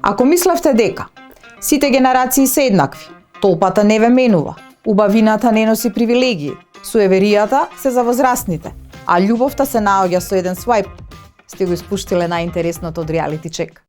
Ако мислевте дека сите генерации се еднакви, толпата не ве менува, убавината не носи привилегии, суеверијата се за возрастните, а љубовта се наоѓа со еден свајп, сте го испуштиле најинтересното од реалити чек.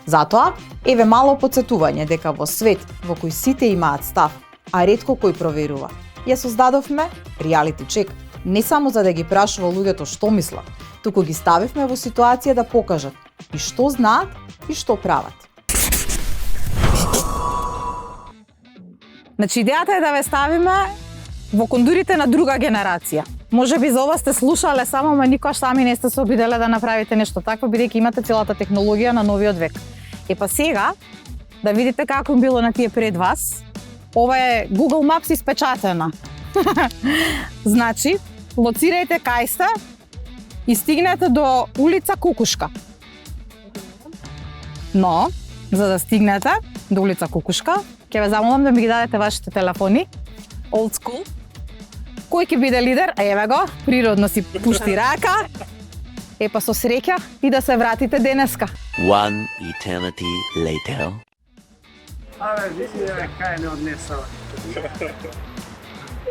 Затоа, еве мало потсетување дека во свет во кој сите имаат став, а ретко кој проверува, ја создадовме реалити чек не само за да ги прашува луѓето што мислат, туку ги ставивме во ситуација да покажат и што знаат и што прават. Значи, идејата е да ве ставиме во кондурите на друга генерација. Може би за ова сте слушале само, ма никош сами не сте се обиделе да направите нешто такво, бидејќи имате целата технологија на новиот век. Епа сега, да видите како им било на тие пред вас, ова е Google Maps испечатена. Значи, лоцирајте кај сте и стигнете до улица Кукушка. Но, за да стигнете до улица Кукушка, ќе ве замолам да ми ги дадете вашите телефони, old school. Кој ќе биде лидер? Еве го, природно си пушти рака. Епа со среќа и да се вратите денеска. One eternity later. Абе, види, кај не однесава.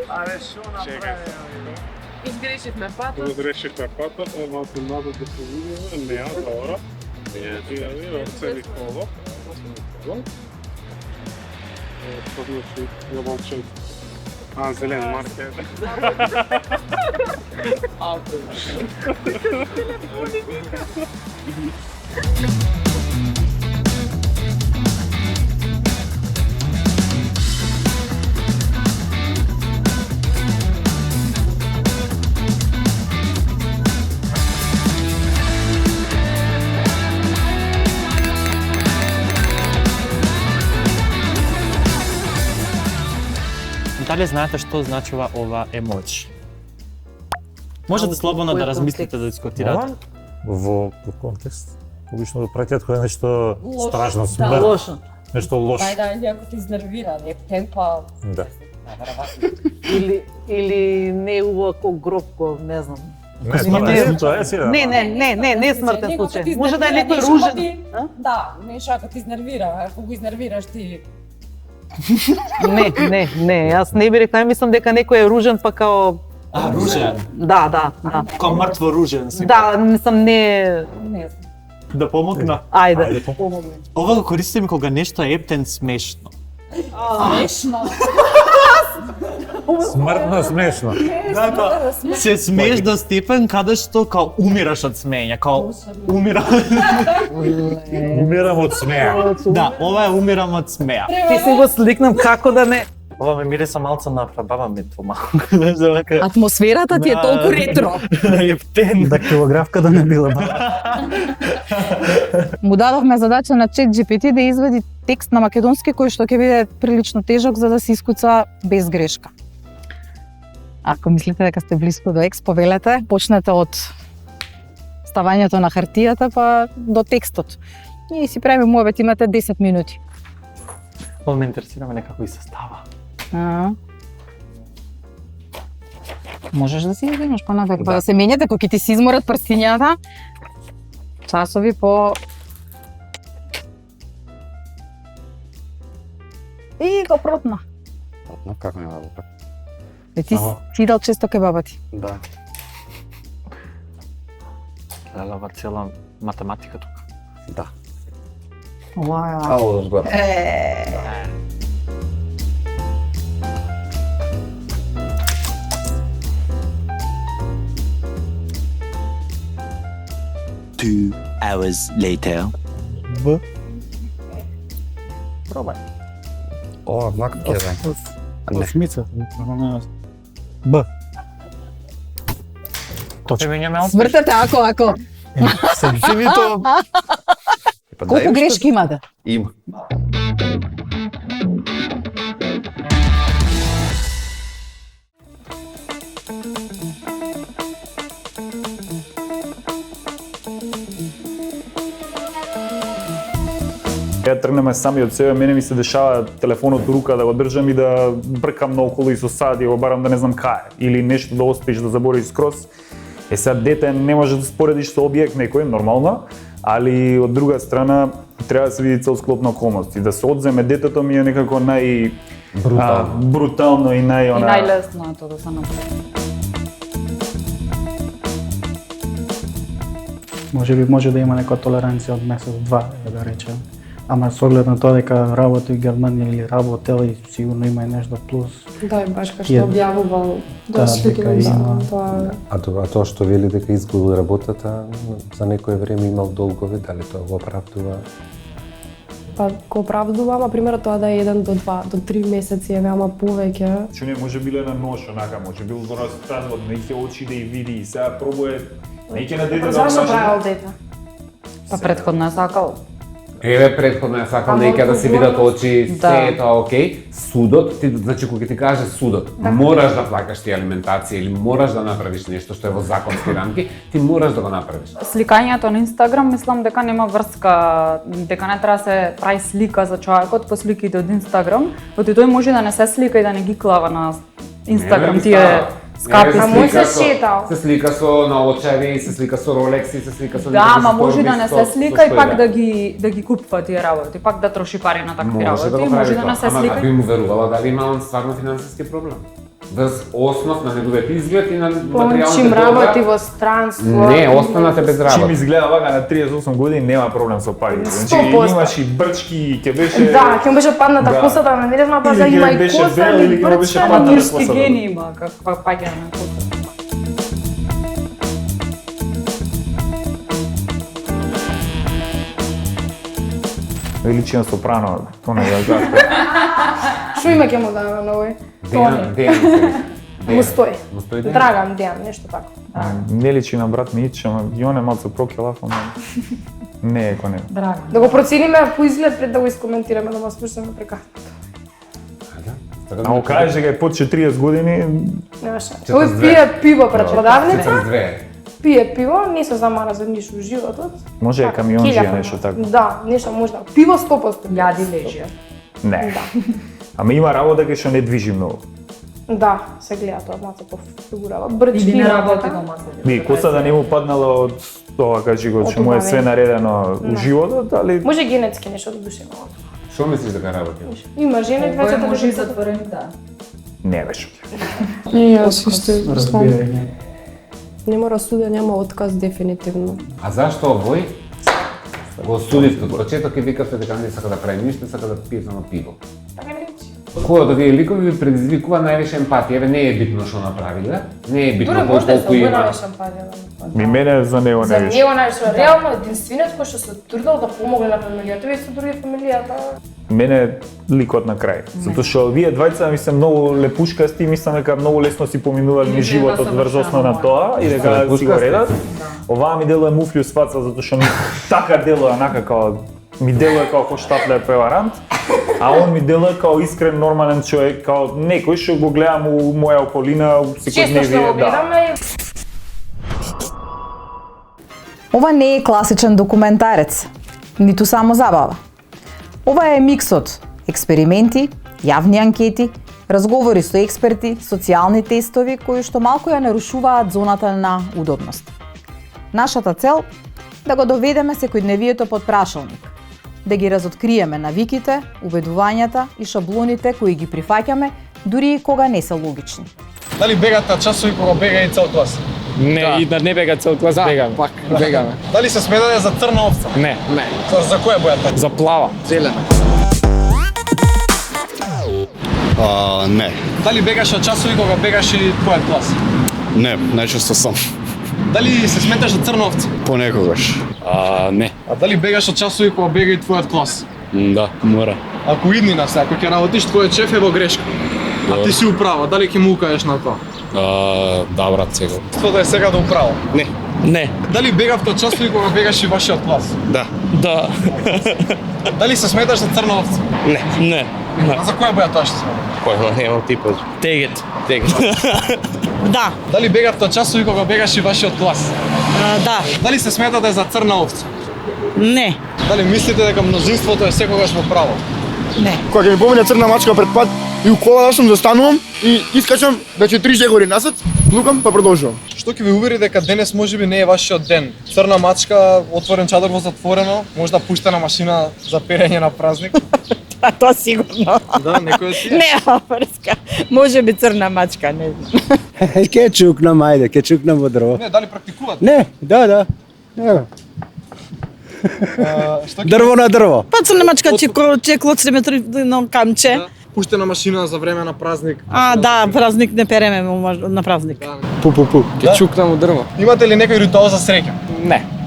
Абе, шо направи? Изгрешивме патот. Изгрешивме патот, малку надо да се видиме, неа, добро. Неа, цели коло. Подноши, јаболче. А, зелен маркет. Дали знаете што значува ова емоци? Можете слободно да размислите да дискутирате. Во контекст. Обично пратят кој нешто страшно, смрт. Лошо. Нешто лошо. Да, ако те изнервира, темпа. Да. Или не убаво гробко, не знам. Не смртен случај. Може да е некој ружен. Да, нешто ако те изнервира, ако го изнервираш ти. Не, јас не би рекла, мислам дека некој е ружен па као... А, ружен? Да. Као мртво ружен си. Да, мислам не... Да помогна? Ајде. Ова го користим кога нешто е ептен смешно. Смешно. Смртно смешно. Се смееш до степен каде што као умираш од смење, као умирам од смеа. Да, ова е умирам од смеа. Ти си го сликнам како да не... Ова ме мириса малце на прабаба ми тома. Атмосферата ти е толку ретро. Ептен. Да килографка да не била. Му дадовме задача на ChatGPT да извади текст на македонски кој што ќе биде прилично тежок за да се искуца без грешка. Ако мислите дека сте блиску до екс, повелете, почнете од ставањето на хартијата па до текстот. Ние си правиме муабет, имате 10 минути. Ова ме интересираме некако и се става. Можеш да си иземеш понатак, па да се менјате, кога ти се изморат прстињата, часови по... И го протна. Протна, како нема да го Ти си дал често кебабати. Да. Ова цела математика тука. Да. Вау. Ало, згода. Two hours later. Б. Пробај. О, вака ќе да. Осмица. Б. Точно. Свртете ако. Севито. Колку грешки имате? Има. Ја тргнеме сами од себе, мене ми се дешава телефонот у рука да го држам и да бркам наоколу и со сад и го барам да не знам кај, или нешто да успееш да заборавиш скроз. Сега дете не може да споредиш со објект некој, нормално, али од друга страна треба да се види цел склоп на околности. Да се одземе детето ми е некако брутално и И најлесно тоа да се направи. Може да има некоја толеранција од месец-два, да речем. Ама со оглед на тоа дека работи в Германија или работел, сигурно има и нешто плюс. Да, и баш кај што објавувал дека има. А тоа што вели дека изгубил работата, за некое време имал долгови, дали тоа го оправдува? Па го оправдува, ама примерот тоа да е 1 до 2 до 3 месеци е веoma повеќе. Што не може било на нож онака, може било во разтазот, не ќе очи да и види и сега пробуе неќе на дете да Зашто правил дете? Па претходно е сакал. Еве претходно е сакал нека да се видат очи, се е тоа окей. Судот, значи кога ти каже судот, мораш да плакаш ти алиментација или мораш да направиш нешто што е во законски рамки, ти мораш да го направиш. Сликањето на Инстаграм, мислам дека нема врска, дека не треба да се прави слика за човекот по сликите од Инстаграм, оти тој може да не се слика и да не ги клава на Инстаграм тие скапи слика. Се слика со наочари, се слика со ролекси, се слика со да, ама може да не се слика и пак да ги купува тие работи, пак да троши пари на такви работи, може да не се слика. Ама би му верувала дали има он стварно финансиски проблем? Без основ на неговиот изглед и на материјалните Чим работи во странство. Не, останате без работа. Чим изгледа вака на 38 години нема проблем со пари. Значи имаш и брчки, ќе беше Да, ќе беше падната косата, не знам па за има и коса или брчка, мирски гени има каква паѓа на коса. Величина Сопрано, тоа не ја знам. Шо има ќе му дадам на овој? Мустој. Драган Дејан, нешто тако. Не личи на брат Мич, ама и он е малце прокелав, ама не е кој не. Драган. Да го процениме по изглед пред да го искоментираме, да го слушаме прекасно. Ако кажеш дека е под 40 години, нема шанс. Овој пие пиво пред продавница. Пие пиво, не се замара за ништо во животот. Може е камионџија нешто тако. Да, нешто можда. Пиво 100%. Јади лежија. Не. Ама има работа кај што не движи многу. Да, се гледа тоа малку пофигурава. Брчки не работи дома. Би, коса да не му паднала од тоа, кажи го, што му е све наредено у животот, али може генетски нешто да душе малку. Што мислиш дека работи? Има жени двајцата може и затворени, да. Не беше. И јас исто разбирање. Не мора суд, нема отказ дефинитивно. А зашто овој го судивте од почеток и викавте дека не сака да прави ништо, сака да пие само пиво? Така не речи. Кој од овие ликови ви предизвикува највише емпатија? Еве не е битно што направиле, не е битно колку има. Ми мене за него не беше. За него највише реално единствениот кој што се трудел да помогне на фамилијата, и со други фамилијата. Мене ликот на крај. Затоа што овие двајца ми се многу лепушкасти, мислам дека многу лесно си поминувале ни животот врз основа на тоа и дека си го редат. Оваа ми делува муфлју сваца затоа што ми така делува онака како ми делува како хоштапле преварант, а он ми делува како искрен нормален човек, како некој што го гледам у моја околина, у секојдневие, да. Ова не е класичен документарец, ниту само забава. Ова е миксот експерименти, јавни анкети, разговори со експерти, социјални тестови кои што малку ја нарушуваат зоната на удобност. Нашата цел да го доведеме секојдневието под прашалник, да ги разоткриеме навиките, убедувањата и шаблоните кои ги прифаќаме, дури и кога не се логични. Дали бегате часови кога бега и цел клас? Не, и да не бега цел клас, бегаме. Пак бегаме. Дали се смедате за црна овца? Не. За која бојата? За плава. Зелена. Не. Дали бегаш часови кога бегаш и твојот клас? Не, најчесто сам. Дали се сметаш за црна овца? Понекогаш. Не. А дали бегаш часови кога бега и твојот клас? Да, мора. Ако иднина се, ако ќе работиш твојот шеф е во грешка, а ти си управа, дали ќе му укажеш на тоа? Да, брат, сега. Што да е сега да управа? Не. Не. Дали бегавте часови кога бегаш и вашиот клас? Да. Да. Дали се сметаш за црна овца? Не. А за која боја тоа што се? Кој немам типот. Тегет. Да. Дали бегавте часови кога бегаш и вашиот клас? Да. Дали се сметате за црна овца? Не. Дали мислите дека мнозинството е секогаш во право? Не. Кога ми помине црна мачка пред пат и у колата сум застанувам и искачам да ќе 3 жегори насад, лукам па продолжувам. Што ќе ви увери дека денес можеби не е вашиот ден? Црна мачка, отворен чадор во затворено, можда пуштена машина за перење на празник. Тоа сигурно. Да, некој од тие. Не, врска. Може би црна мачка, не знам. Ке чукнам, ајде, ке чукнам во дрво. Не, дали практикувате? Не, да. Дрво на дрво. Па црна мачка че клоцреме на камче. Пуштена машина за време на празник. Да, празник не переме на празник. Пу. Ке чукнам во дрво. Имате ли некој ритуал за среќа?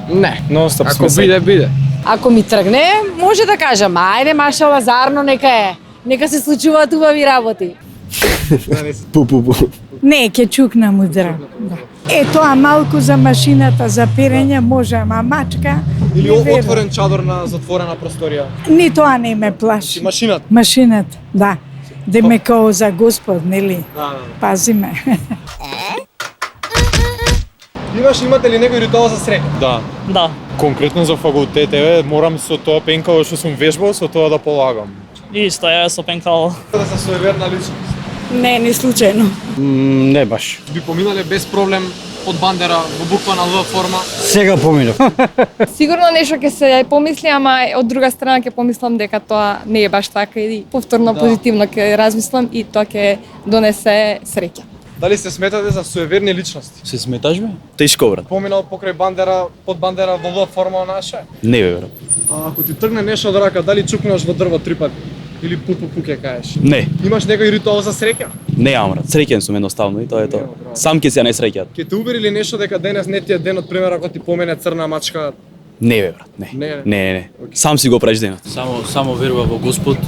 Не, нон-стоп сме Ако биде. Ако ми тргне, може да кажам, ајде машала зарно нека е. Нека се случуваат убави работи. Пу. Не, ке чукнам удра. Е, тоа малку за машината за перење може, ама мачка... Или отворен чадор на затворена просторија. Ни тоа не ме плаши. Машината? Машината, да. Деме као за Господ, нели? Да. Пази ме. Имате ли некој ритуал за среќа? Да. Конкретно за факултет, морам со тоа пенкало што сум вежбал, со тоа да полагам. Исто, ја со пенкало. Да се суеверна личност. Не, ни случајно. Не баш. Би поминале без проблем од бандера во буква на Л форма? Сега поминав. Сигурно нешто ќе се помисли, ама од друга страна ќе помислам дека тоа не е баш така и повторно позитивно ќе размислам и тоа ќе донесе среќа. Дали се сметате за суеверни личности? Се сметаш бе? Тешко брат. Поминал покрај бандера, под бандера во Л форма наше? Не бе брат. Ако ти тргне нешто од рака, дали чукнаш во дрво 3 пати? Или пу ќе кажеш? Не. Имаш некој ритуал за среќа? Немам брат. Среќен сум едноставно и тоа е тоа. Сам ќе се најсреќен. Ќе те увери ли нешто дека денес не ти е денот, пример ако ти помене црна мачка? Не бе брат, не. Сам си го правиш денот. Само верува во Господ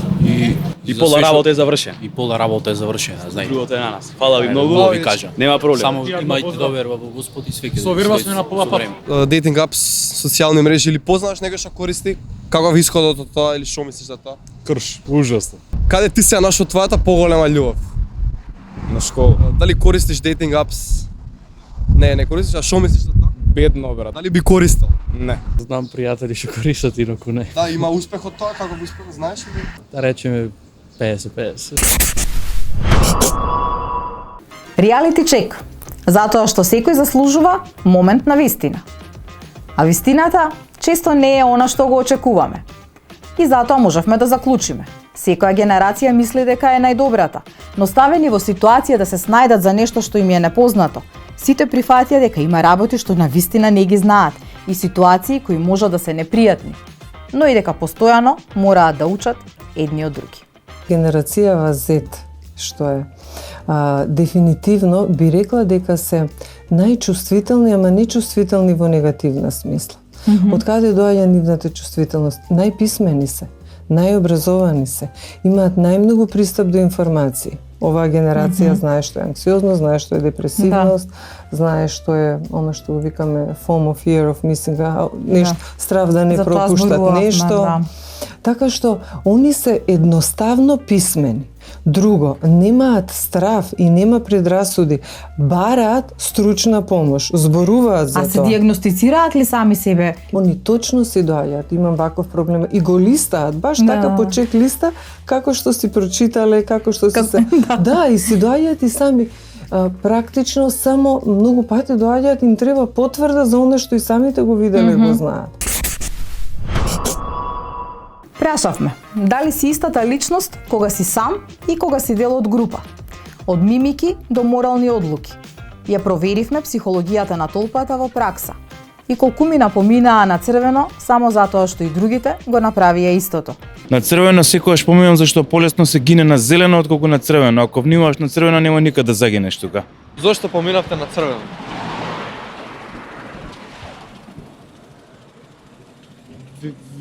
и пола работа е завршена. И пола работа е завршена, знаете. Другото е на нас. Фала ви многу, ви кажа. Нема проблем. Само имајте доверба во Господ и свеќе. Со верба сме на пола пат. Дейтинг апс, социјални мрежи или познаваш некој што користи? Каков е исходот од тоа или што мислиш за тоа? Крш, ужасно. Каде ти се нашол твојата поголема љубов? На школа. Дали користиш дейтинг апс? Не користиш, а што мислиш за тоа? Бедно брат. Дали би користел? Не. Знам пријатели што користат, инаку не. Да, има успех од тоа, како го успех, знаеш ли? Да речеме 50-50. Реалити чек. Затоа што секој заслужува момент на вистина. А вистината често не е она што го очекуваме. И затоа можевме да заклучиме. Секоја генерација мисли дека е најдобрата, но ставени во ситуација да се снајдат за нешто што им е непознато, сите прифатија дека има работи што на вистина не ги знаат и ситуации кои можат да се непријатни, но и дека постојано мораат да учат едни од други. Генерацијава Z, што е, дефинитивно би рекла дека се најчувствителни, ама нечувствителни во негативна смисла. Од каде доаѓа нивната чувствителност? Најписмени се, најобразовани се, имаат најмногу пристап до информации. Оваа генерација знае што е анксиозност, знае што е депресивност, знае што е она што го викаме FOMO, fear of missing out, нешто, страв да не пропуштат нешто. Така што, они се едноставно писмени. Друго, немаат страв и нема предрасуди, бараат стручна помош, зборуваат за тоа. А се диагностицираат ли сами себе? Они точно си доаѓаат, имам ваков проблем и го листаат, баш така по чек листа, како што си прочитале, како што си се... Да, и си доаѓаат и сами. Практично само многу пати доаѓаат, им треба потврда за оно што и самите го виделе, го знаат. Прашавме, дали си истата личност кога си сам и кога си дел од група? Од мимики до морални одлуки. Ја проверивме психологијата на толпата во пракса. И колкумина поминаа на црвено само затоа што и другите го направија истото. На црвено секогаш поминам зашто полесно се гине на зелено отколку на црвено. Ако внимаваш на црвено нема никад да загинеш тука. Зошто поминавте на црвено?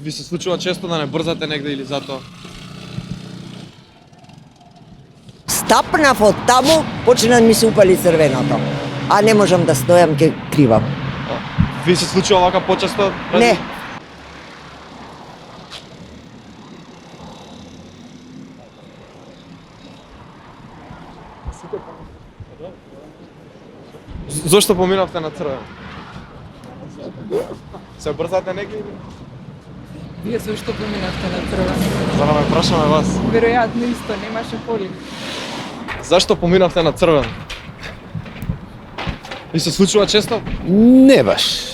Ви се случува често да не брзате негде или затоа? Стапнав од таму, почна ми се упали црвеното. А не можам да стојам, ќе кривам. Ви се случува вака почесто? Не. Зошто поминавте на црвено? Се брзате негде или? Вие зашто поминавте на црвено? За да ме прашаме вас. Веројатно исто, немаше поли. Зашто поминавте на црвено? И се случува често? Не баш.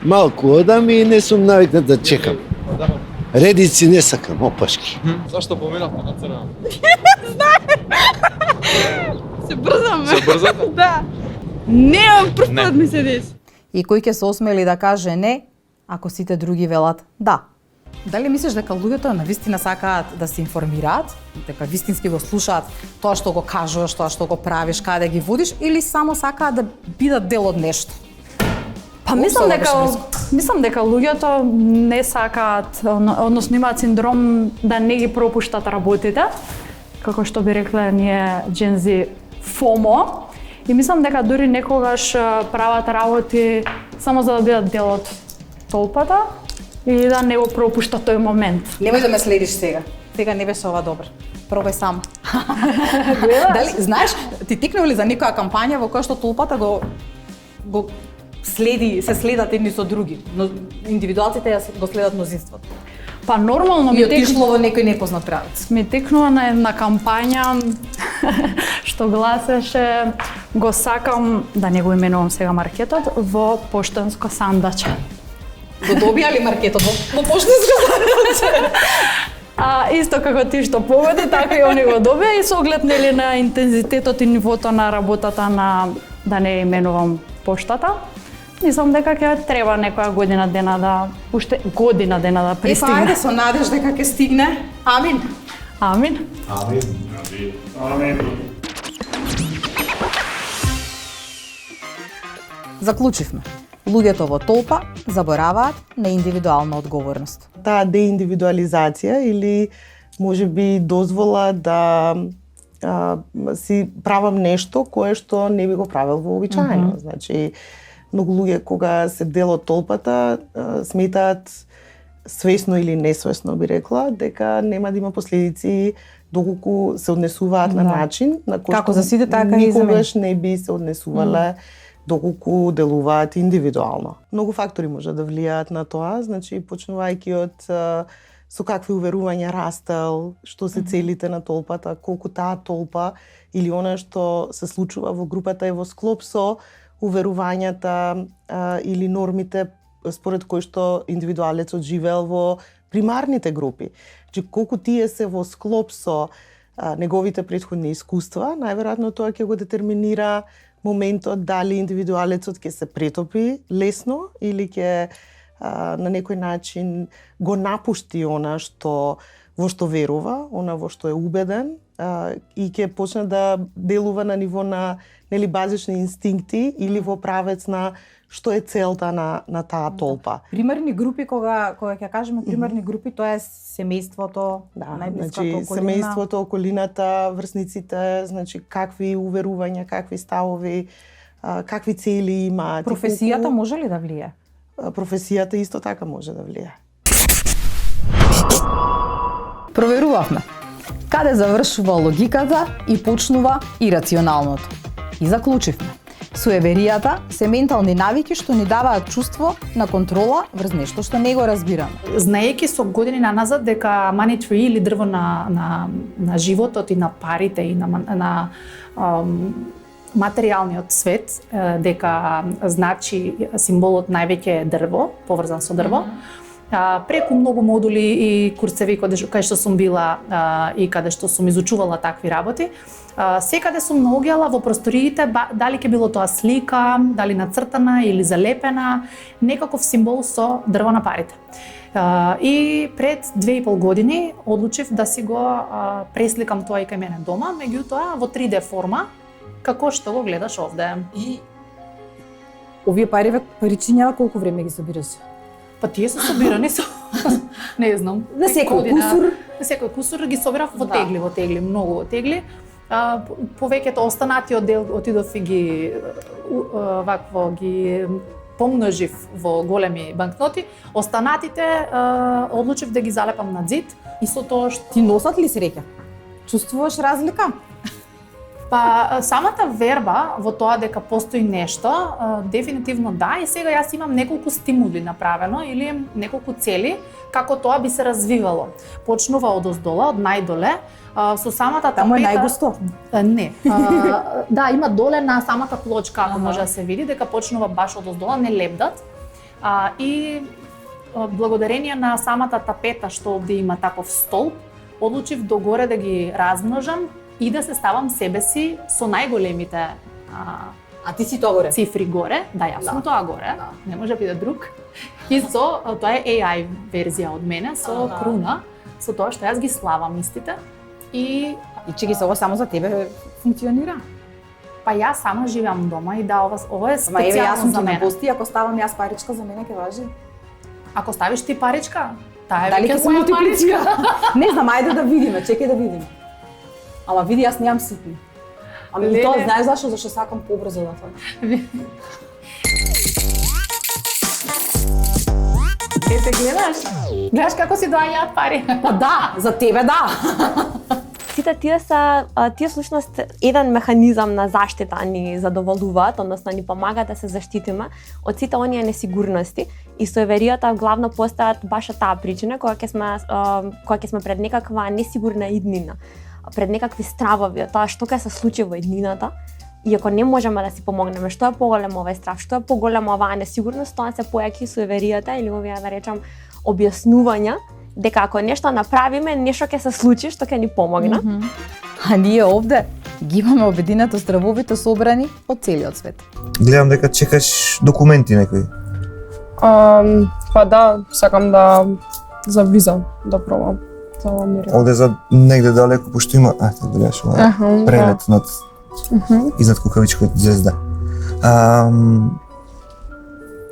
Малку одам и не сум навикнат да чекам. Редици не сакам, опашки. Зашто поминавте на црвено? Се брзаме. Се брзате? Да. Немам прв пат ми се деси. И кој ќе се осмели да каже не, ако сите други велат да? Дали мислиш дека луѓето навистина сакаат да се информираат, дека вистински го слушаат тоа што го кажуваш, тоа што го правиш, каде ги водиш, или само сакаат да бидат дел од нешто? Па мислам дека луѓето не сакаат, односно имаат синдром да не ги пропуштат работите, како што би рекле ние Gen Z FOMO. И мислам дека дури некогаш прават работи само за да бидат дел од толпата и да не го пропуштат тој момент. Немој да ме следиш сега. Сега не беше ова добро. Пробај сам. Дали знаеш, ти тикнува ли за некоја кампања во која што толпата го се следат едни со други, но индивидуалците го следат мнозинството? Па нормално ми отишло во некој непознат правец. Ми текнува на една кампања што гласеше го сакам, да не го именувам сега маркетот, во поштенско сандаче. Го добија ли маркетот во поштенско сандаче? Исто како ти што погоди, така и они го добија и со оглед нели на интензитетот и нивото на работата на, да не именувам поштата. Мислам дека ќе треба некоја година дена да пристигне. Ајде со надеж дека ќе стигне. Амин. Амин. Амин. Амин. Заклучивме. Луѓето во толпа забораваат на индивидуална одговорност. Таа деиндивидуализација или можеби дозвола да си правам нешто кое што не би го правел вообичаено. Значи, многу луѓе кога се дел од толпата сметаат свесно или несвесно би рекла дека нема да има последици доколку се однесуваат на начин на кој како за сите така и за мене. Никогаш не би се однесувале доколку делуваат индивидуално. Многу фактори може да влијаат на тоа, значи почнувајќи од со какви уверувања растел, што се целите на толпата, колку таа толпа или она што се случува во групата е во склоп со уверувањата или нормите според кои што индивидуалецот живеел во примарните групи. Значи, колку тие се во склоп со неговите претходни искуства, најверојатно тоа ќе го детерминира моментот дали индивидуалецот ќе се претопи лесно или ќе на некој начин го напушти она што во што верува, она во што е убеден и ќе почне да делува на ниво на нели базични инстинкти или во правец на што е целта на таа толпа. Примерни групи, кога ќе кажеме примерни групи, тоа е семејството, најблиската околина. Семејството, околината, врсниците, значи какви уверувања, какви ставови, какви цели имаат. Професијата може ли да влие? Професијата исто така може да влие. Проверувавме каде завршува логиката и почнува ирационалното. И заклучивме. Суеверијата се ментални навики што ни даваат чувство на контрола врз нешто што не го разбираме. Знаејќи со години наназад дека money tree или дрво на животот и на парите и на материјалниот свет, дека значи символот највеќе е дрво, поврзан со дрво. Преку многу модули и курсеви каде што сум била и каде што сум изучувала такви работи, секаде сум наоѓала во просториите, дали ќе било тоа слика, дали нацртана или залепена, некаков символ со дрво на парите. И пред 2,5 години одлучив да си го пресликам тоа и кај мене дома, меѓутоа во 3D форма, како што го гледаш овде. И овие паричиња колку време ги собираш? Па тие се собирани со не знам. На секој кусур? На секој кусур ги собирав во тегли, многу во тегли. Повеќето останатиот дел отидов и ги вакво ги помножив во големи банкноти. Останатите одлучив да ги залепам на зид и со тоа што ти носат ли среќа? Чувствуваш разлика? Па самата верба во тоа дека постои нешто, дефинитивно да, и сега јас имам неколку стимули направено или неколку цели како тоа би се развивало. Почнува од оздола, од најдоле, со самата тапета. Таму е најгусто? Не. Да, има доле на самата плочка, ако може да се види, дека почнува баш од оздола, не лебдат. И благодарение на самата тапета што овде има таков столб, одлучив догоре да ги размножам и да се ставам себе си со најголемите ти си тоа горе? Цифри горе, да, јас сум тоа горе, не може да биде друг. И со, тоа е AI верзија од мене, со круна, со тоа што јас ги славам истите. И че ги се ова само за тебе функционира? Па јас сама живеам дома и да, ова е Јас специјално сум за на мене. гости, ако ставам јас паричка, за мене ќе важи. Ако ставиш ти паричка, таа е Дали веќе ќе се моја мултиплицира? паричка. Не знам, ајде да видиме, чекај да видиме. Ама види, јас немам ситни. Ама и тоа знаеш зашо? Зашто сакам побрзо да фаќам. Ете, гледаш? Гледаш како си доаѓаат пари? Па да, за тебе да. Сите тие всушност еден механизам на заштита ни задоволуваат, односно ни помагаат да се заштитиме од сите оние несигурности и соеверијата главно постојат баш од таа причина кога ќе сме пред некаква несигурна иднина, пред некакви стравови од тоа што ќе се случи во иднината. И ако не можеме да си помогнеме, што е поголем овој страв, што е поголема оваа несигурност, тоа се појаки соеверијата или овие да речам објаснувања дека ако нешто направиме, нешто ќе се случи што ќе ни помогне. А ние овде ги имаме обединето здравовите собрани од целиот свет. Гледам дека чекаш документи некои. Па да, сакам да за виза да пробам. За Америка. Оде за негде далеко, пошто има, да гледаш, прелет над изнад Кукавичката ѕвезда.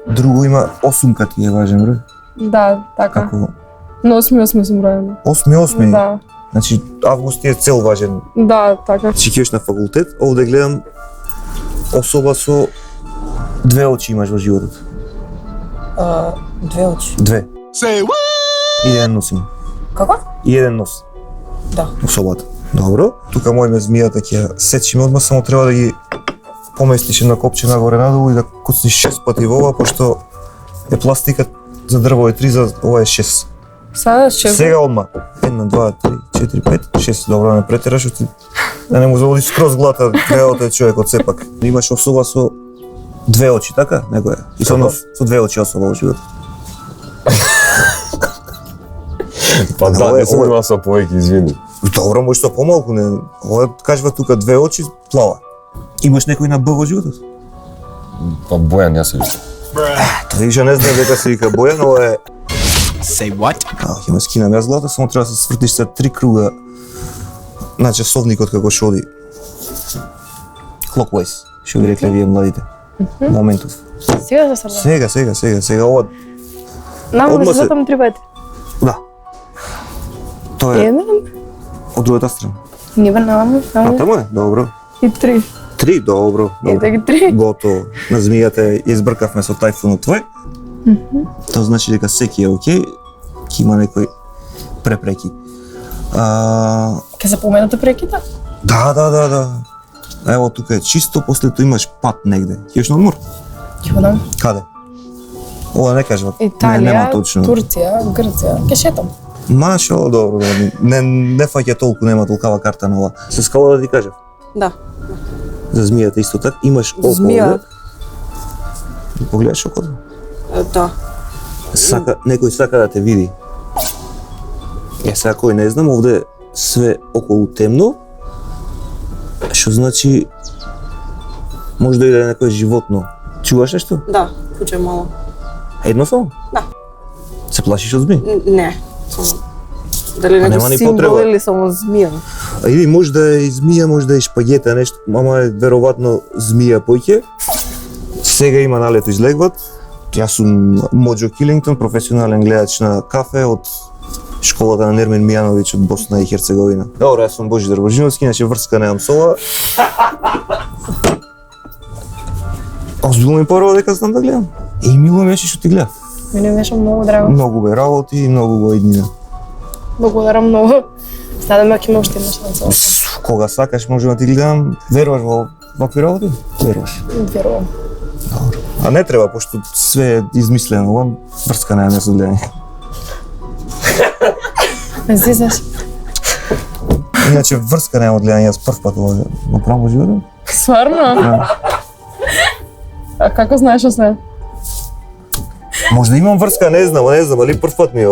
Друго има 8-ка ти е важен број. Да, така. Како? Но 8 сум ројена. 8? Да. Значи, август ти е цел важен. Да, така. Си ќе на факултет, овде гледам особа со 2 очи имаш во животот. 2 очи. 2. И еден нос има. Како? И еден нос. Да. Особата. Добро. Тука мојме змијата ќе сечиме одма, само треба да ги поместиш една копче нагоре надолу и да куцниш 6 пати во ова, пошто е пластика за дрво е 3, за ова е 6. Сега одма. 1, 2, 3, 4, 5, 6. Добро, не претераш, да не му заводиш скроз глата, крајот е човекот сепак. Имаш особа со 2 очи, така? Некоја. И со нос, со 2 очи особа во животот. Па да, не сум имал со повеќе, извини. Добро, може со помалку, не. Ова кажува тука 2 очи, плава. Имаш некој на Б во животот? Па Бојан, јас се вика. Више не знам дека се вика Бојан, ова е... Say what? Ќе ме скинам јас главата, само треба да се свртиш за 3 круга на часовникот како што оди. Clockwise, што би рекле вие младите. Моментов. Сега се срдам. Сега ова... Намо се затам 3 пати. Да. Тоа е Еден? од другата страна. Не бе намо. Таму е, добро. И 3. 3, добро. Ете ги 3. Готово. На змијата ја избркавме со тајфунот твој. Тоа значи дека секи е окей, ќе има некои препреки. Ке се поменате преките? Да. Ево тука е чисто, после тоа имаш пат негде. Ќе на одмор? Ќе одам. Каде? Ова не кажува. Италија, нема точно. Турција, Грција. Ке шетам. Машо, добро. Не фаќа толку, нема толкава карта нова. Се скала да ти кажав. Да. За змијата исто така. Имаш око. Змија. Погледаш окото? Да. Некој сака да те види. Сега кој не знам, овде све околу темно, што значи може да иде некој животно. Чуваш нешто? Да, пуче мало. Едно само? Да. Се плашиш од змии? Не. Дали нема ни некој символ потреба. или само змија? Или може да е змија, може да е шпагета, нешто, ама е веројатно змија поќе. Сега има налето излегват. Јас сум Моџо Килингтон, професионален гледач на кафе од школата на Нермин Мијановиќ од Босна и Херцеговина. Добро, јас сум Божидар Божиновски, иначе врска немам со ова. Озбилно ми порава дека знам да гледам. Мило беше што ти гледав. Мене беше многу драго. Многу бе работи и многу го иднина. Благодарам многу. Надам ме ќе ме уште една шанса. Кога сакаш можам да ти гледам, веруваш во вакви работи? Веруваш. Верувам. А не треба, пошто све е измислено, врска не со гледање. Не зезаш. Иначе врска нема од гледање, јас прв пат ова го правам во животот. Стварно? А како знаеш се? Може да имам врска, не знам, али прв пат ми е.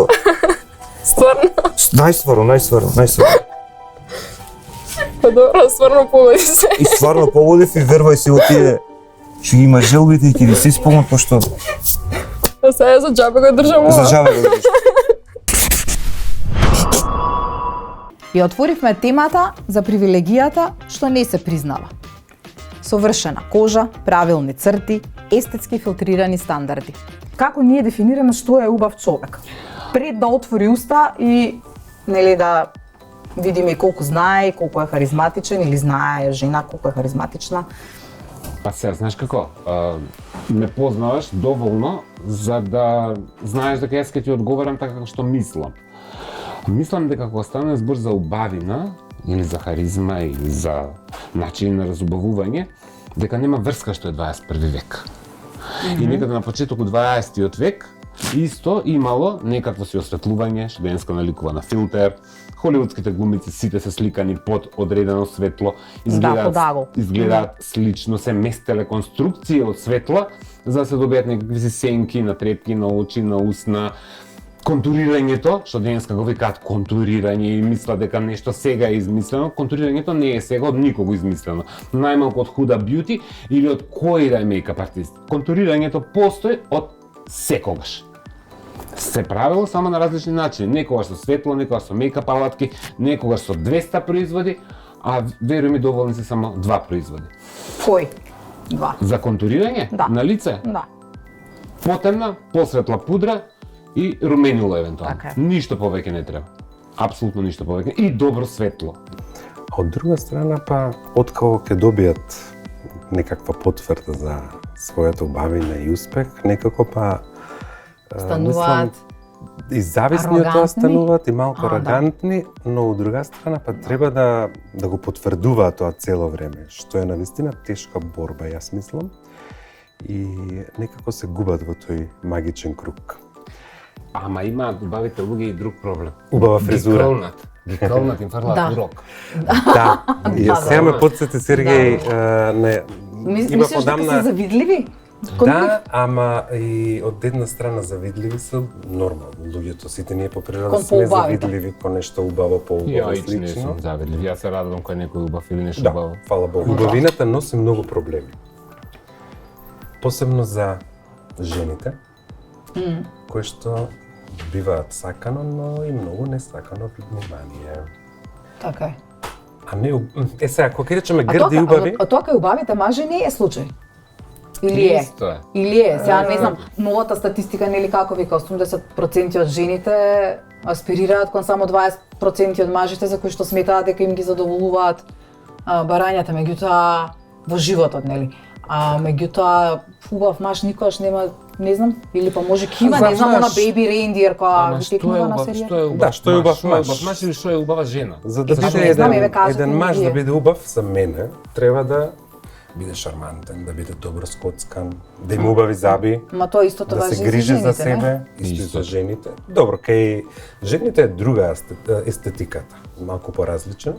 Стварно? Најстварно. Па добро, стварно погоди се. И стварно погодив и верувај си во тие ќе ги имаш желбите и ќе ви се исполнат, пошто А сега за џабе го држам ова. за џабе го држиш. И отворивме темата за привилегијата што не се признава. Совршена кожа, правилни црти, естетски филтрирани стандарди. Како ние дефинираме што е убав човек? Пред да отвори уста и нели да видиме колку знае, колку е харизматичен или знае жена колку е харизматична. Па сега, знаеш како? Ме познаваш доволно за да знаеш дека јас ќе ти одговарам така како што мислам. Мислам дека кога стане збор за убавина, или за харизма, или за начин на разубавување, дека нема врска што е 21 век. И некаде на почетокот 20 век исто имало некакво си осветлување, што денеска наликува на филтер, холивудските глумици сите се сликани под одредено светло, изгледаат слично, се местеле конструкции од светла за да се добијат некакви си сенки на трепки, на очи, на усна. Контурирањето, што денеска го викаат контурирање и мислат дека нешто сега е измислено, контурирањето не е сега од никого измислено. Најмалку од Huda Beauty или од кој да е мејкап артист. Контурирањето постои од секогаш. Се правило само на различни начини. Некогаш со светло, некогаш со мејкап алатки, некогаш со 200 производи, а веруј ми доволни се само 2 производи. Кој? 2. За контурирање на лице? Да. Потемна, посветла пудра и руменило евентуално. Така е. Ништо повеќе не треба. Апсолутно ништо повеќе. И добро светло. А од друга страна па, откако ќе добијат некаква потврда за својата убавина и успех, некако па стануваат и зависни од тоа стануваат и малку арогантни, но од друга страна па треба да го потврдуваат тоа цело време, што е навистина тешка борба, јас мислам. И некако се губат во тој магичен круг. Ама имаат убавите луѓе и друг проблем. Убава фризура. Ги кълнат, им фрлаат урок. Да. И сега ме подсети Сергеј, има мислиш дека се завидливи? Да, ама и од една страна завидливи се нормално. Луѓето сите ние по природа сме завидливи по нешто убаво, поубаво, слично. Ја не сум завидлив, јас се радувам кога некој убав или нешто убаво. Да, фала Богу. Убавината носи многу проблеми. Посебно за жените, кои што биваат сакано, но и многу несакано внимание. Така е. А не, сега, кога речеме грди и убави... А тоа кај убавите мажи не е случај? Или е? Или е? Сега не знам, новата статистика нели како вика, 80% од жените аспирираат кон само 20% од мажите за кои што сметаат дека им ги задоволуваат барањата, меѓутоа во животот, нели? А меѓутоа убав маж никогаш нема, не знам, или па може ки има, не знам, она Baby Reindeer која витекнува на серија. Што е убав? Да, што е убав маж или што е убава жена? За да биде еден маж да биде убав за мене, треба да биде шармантен, да биде добро скоцкан, да има убави заби, Ма тоа истото да важи се за грижи жените, за себе, исто за жените. Добро, кај жените е друга естетиката, малку поразлична.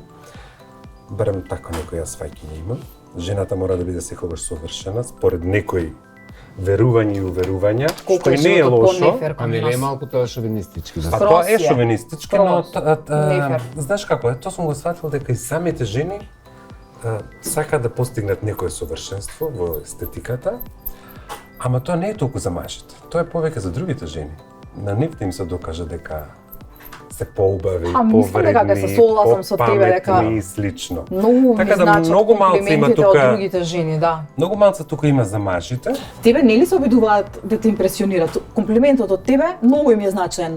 Барем така некој јас сваќање имам. Жената мора да биде секогаш совршена, според некои верувања и уверувања, што и не е лошо. А не е малку тоа шовинистички? Па тоа е шовинистички, но знаеш како е, тоа сум го сватил дека и самите жени сакаат да постигнат некое совршенство во естетиката, ама тоа не е толку за мажите. Тоа е повеќе за другите жени. На нив им се докажа дека се поубави, повредни, попаметни и слично. Многу така ми значат многу малце има комплиментите тука. од другите жени, да. Многу малце тука има за мажите. Тебе нели се обидуваат да те импресионират? Комплиментот од тебе многу им е значаен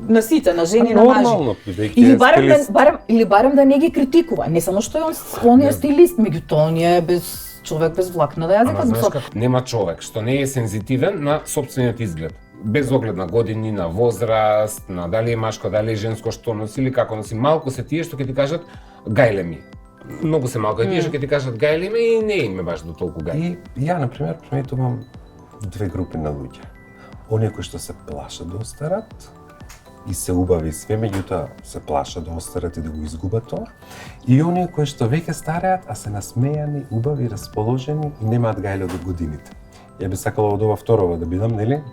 на сите, на жени и на мажи. Нормално, бидејќи Или барем да не ги критикува, не само што е он е стилист, меѓутоа он е без човек без влак на јазикот. Ама знаеш како, нема човек што не е сензитивен на сопствениот изглед. Без оглед на години, на возраст, на дали е машко, дали е женско, што носи или како носи. Малку се тие што ќе ти кажат, гајле ми. Многу се малку, и тие што ќе ти кажат гајле ми и не име баш до толку гајле. И ја, например, приметувам две групи на луѓе. Оние кои што се плашат да остарат и се убави све, меѓутоа се плашат да остарат и да го изгубат тоа. И оние кои што веќе стареат, а се насмејани, убави, расположени и немаат гајле од годините. Ја би сакала од ова второва да бидам, нели?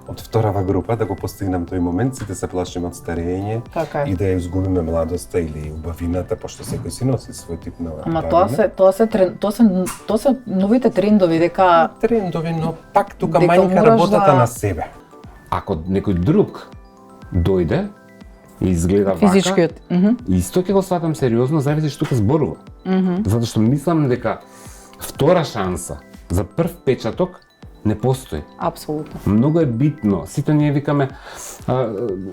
Од вторава група да го постигнам тој момент, сите се плашиме од старење и да ја изгубиме младоста или убавината, пошто секој си носи свој тип на Ама тоа се новите трендови дека трендови, но пак тука мањка работата на себе. Ако некој друг дојде и изгледа вака, физичкиот, исто ќе го сватам сериозно, зависи што ќе зборува. Затоа што мислам дека втора шанса за прв печаток не постои. Апсолутно. Многу е битно. Сите ние викаме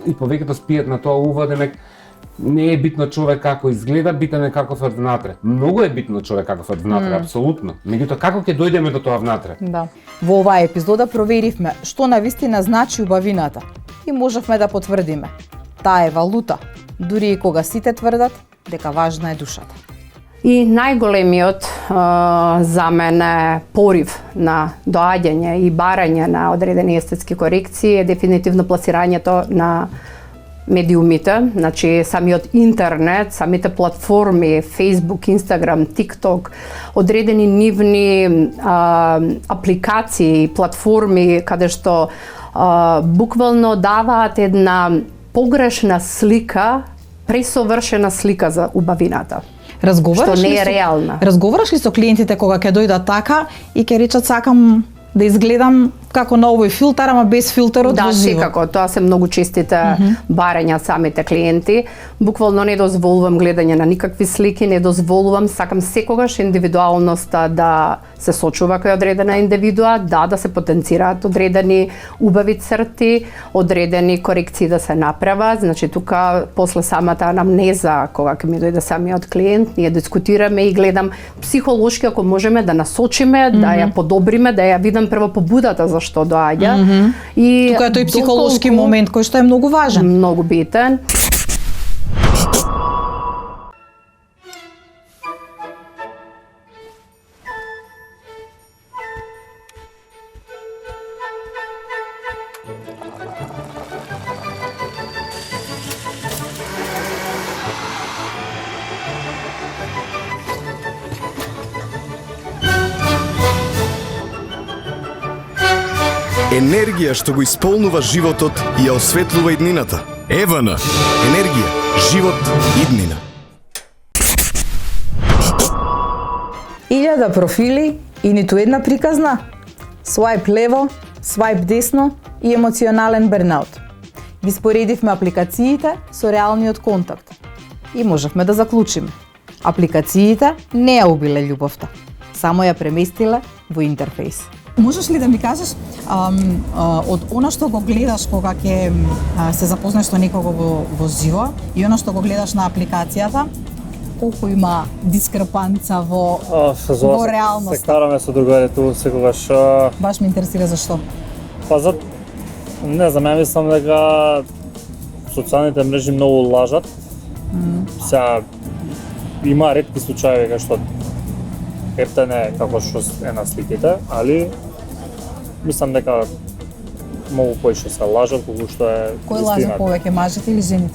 и повеќето спијат на тоа уводемек, не е битно човек како изгледа, битен е каков е внатре. Многу е битно човек каков е внатре, апсолутно. Меѓутоа како ќе дојдеме до тоа внатре? Да. Во оваа епизода проверивме што навистина значи убавината и можевме да потврдиме. Таа е валута, дури и кога сите тврдат дека важна е душата. И најголемиот за мене порив на доаѓање и барање на одредени естетски корекции е дефинитивно пласирањето на медиумите, значи самиот интернет, самите платформи, Facebook, Instagram, TikTok, одредени нивни апликации, платформи каде што буквално даваат една погрешна слика, пресовршена слика за убавината. Разговараш што не ли е реална. Разговараш ли со клиентите кога ќе дојдат така и ќе речат сакам да изгледам како на овој филтер, ама без филтерот во живо? Да, секако, тоа се многу честите барања самите клиенти. Буквално не дозволувам гледање на никакви слики, не дозволувам, сакам секогаш индивидуалноста да се сочува кој одредена индивидуа, да се потенцираат одредени убави црти, одредени корекции да се направат. Значи тука после самата анамнеза, кога ќе ми дојде самиот клиент, ние дискутираме и гледам психолошки ако можеме да насочиме, да ја подобриме, да ја видам прво побудата зашто доаѓа. И тука е тој психолошки момент кој што е многу важен. Многу битен. Енергија што го исполнува животот и ја осветлува иднината. Евана. Енергија, живот, иднина. 1000 профили и ниту една приказна. Свајп лево, свајп десно и емоционален бернаут. Ги споредивме апликациите со реалниот контакт. И можевме да заклучиме. Апликациите не ја убиле љубовта, само ја преместиле во интерфејс. Можеш ли да ми кажеш од она што го гледаш кога ќе се запознаеш со некого во живо и она што го гледаш на апликацијата, колку има дискрепанца во реалноста? Се караме со другарите секогаш. Баш ме интересира зашто. Па не знам, ја мислам дека социјалните мрежи многу лажат. Сега има ретки случаи кај што ептене како што е на сликите, али мислам дека многу поише се лажат колку што е Кој лаже повеќе, мажите или жените?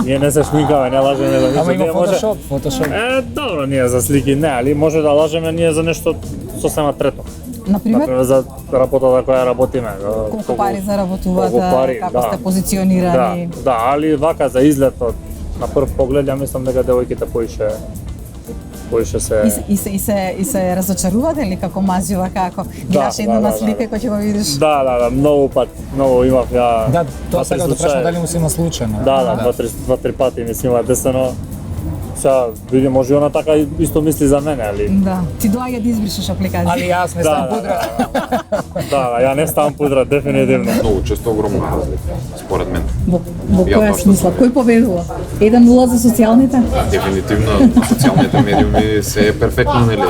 Ние не се шминкаме, не лажеме за ништо. Ама има фотошоп, фотошоп. Добро, ние за слики не, али може да лажеме ние за нешто сосема трето. Например, за работата која работиме. Колку пари заработувате, како сте позиционирани. Да, али вака за изгледот на прв поглед ја мислам дека девојките поише се И се разочарувате ли како мажива како гледаш една на слика кој ќе го видиш? Да, многу пат, многу имав ја. Да, тоа сега да прашам дали му се има случајно. Да, 2-3 пати ми се има десено. Сега види може она така исто мисли за мене, али. Да. Ти доаѓа да избришеш апликација. Али јас не ставам пудра. Да, ја не ставам пудра дефинитивно. Многу често огромна разлика според мен. Во која смисла? Кој победува? 1-0 за социјалните? Дефинитивно социјалните медиуми се перфектно, нели?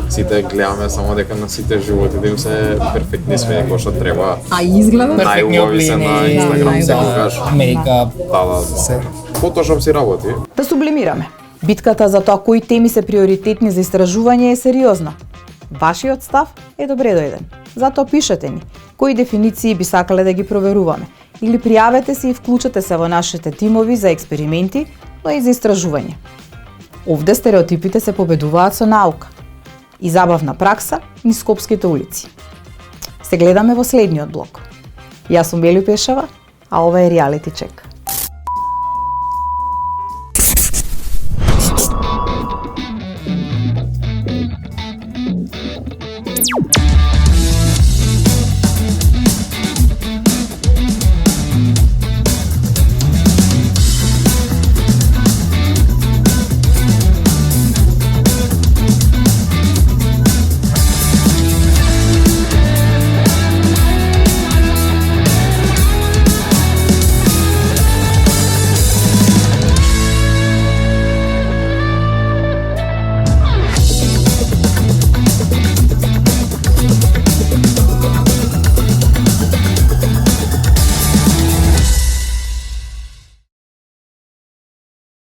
Сите гледаме само дека на сите животите им се перфектни све кои што треба. А изгледа? Најубави се на Инстаграм секогаш. Мејкап. Да. Се. поточно си работи. Да сублимираме. Битката за тоа кои теми се приоритетни за истражување е сериозна. Вашиот став е добре дојден. Затоа пишете ни кои дефиниции би сакале да ги проверуваме или пријавете се и вклучете се во нашите тимови за експерименти, но и за истражување. Овде стереотипите се победуваат со наука и забавна пракса низ скопските улици. Се гледаме во следниот блок. Јас сум Бели Пешева, а ова е Реалити чек.